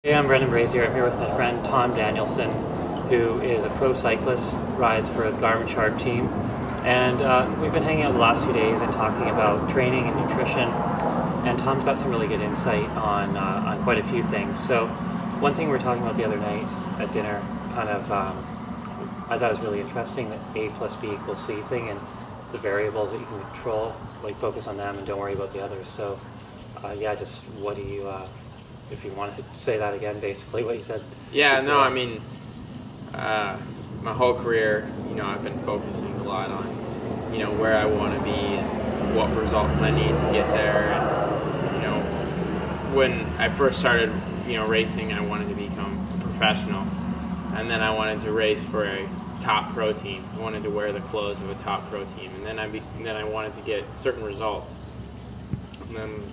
Hey, I'm Brendan Brazier. I'm here with my friend Tom Danielson, who is a pro cyclist, rides for the Garmin team. And we've been hanging out the last 2 days and talking about training and nutrition. And Tom's got some really good insight on quite a few things. So one thing we were talking about the other night at dinner, I thought was really interesting, that A+B = C thing, and the variables that you can control, like focus on them and don't worry about the others. So yeah, just what do you... if you wanted to say that again, basically what you said. Yeah, no, I mean, my whole career, I've been focusing a lot on, where I want to be and what results I need to get there. And, when I first started, racing, I wanted to become a professional. And then I wanted to race for a top pro team. I wanted to wear the clothes of a top pro team. And then I wanted to get certain results. And then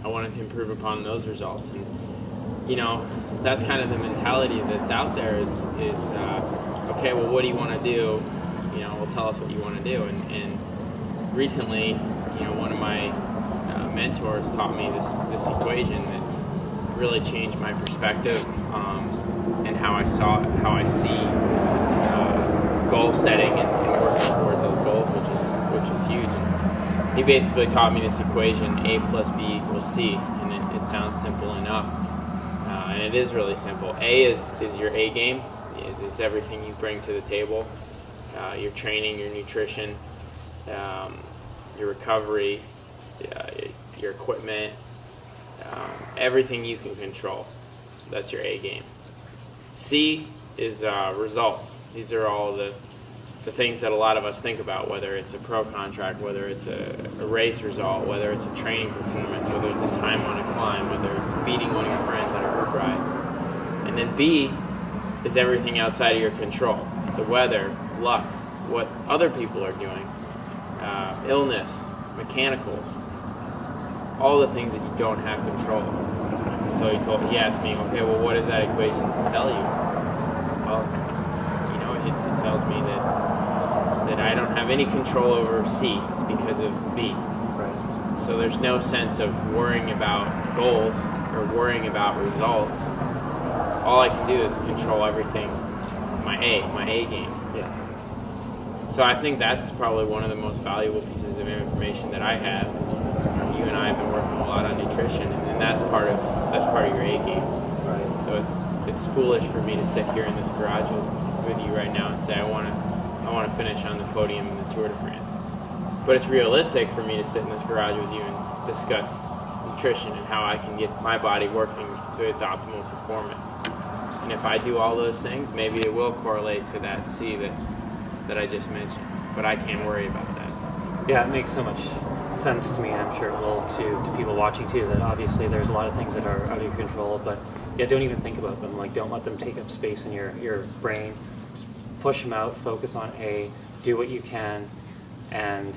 I wanted to improve upon those results, and that's kind of the mentality that's out there. Is okay, well, what do you want to do? Well, tell us what you want to do. And recently, one of my mentors taught me this equation that really changed my perspective and how I see goal setting and working towards those goals, which is huge. And he basically taught me this equation: A+B = C, and it sounds simple enough, and it is really simple. A is your A game, is everything you bring to the table, your training, your nutrition, your recovery, your equipment, everything you can control. That's your A game. C is results. These are all the things that a lot of us think about, whether it's a pro contract, whether it's a race result, whether it's a training performance, whether it's a time on a climb, whether it's beating one of your friends on a group ride. And then B is everything outside of your control: the weather, luck, what other people are doing, illness, mechanicals, all the things that you don't have control of. So he asked me, okay, well, what does that equation tell you? Well, it tells me that I don't have any control over C because of B. Right. So there's no sense of worrying about goals or worrying about results. All I can do is control everything, my A game. Yeah. So I think that's probably one of the most valuable pieces of information that I have. You and I have been working a lot on nutrition, and that's part of your A game. Right. So it's foolish for me to sit here in this garage with you right now and say I want to finish on the podium in the Tour de France. But it's realistic for me to sit in this garage with you and discuss nutrition and how I can get my body working to its optimal performance. And if I do all those things, maybe it will correlate to that C that I just mentioned. But I can't worry about that. Yeah, it makes so much sense to me, and I'm sure it will to people watching too, that obviously there's a lot of things that are out of your control, but yeah, don't even think about them. Like, don't let them take up space in your brain. Just push them out, focus on A, do what you can, and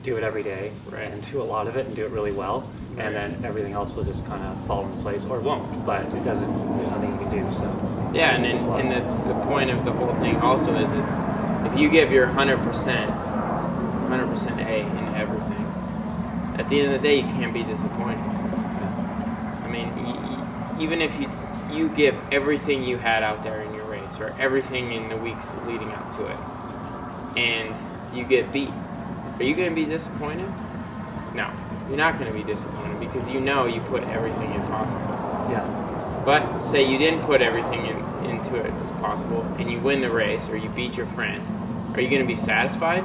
do it every day, Right. And do a lot of it and do it really well, Right. And then everything else will just kind of fall into place, or won't, but it doesn't, there's nothing you can do. So yeah, and the point of the whole thing also is that if you give your 100% A in everything, at the end of the day, you can't be disappointed. I mean, even if you give everything you had out there in your race, or everything in the weeks leading up to it, and you get beat, are you going to be disappointed? No, you're not going to be disappointed, because you put everything in possible. yeah, But say you didn't put everything into it as possible, and you win the race, or you beat your friend, are you going to be satisfied?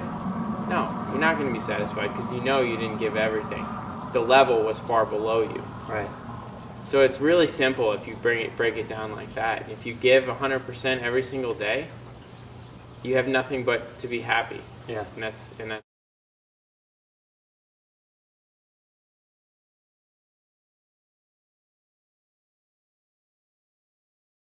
No, you're not going to be satisfied, because you didn't give everything. The level was far below you. right. So it's really simple if you break it down like that. If you give 100% every single day, you have nothing but to be happy. Yeah. And that's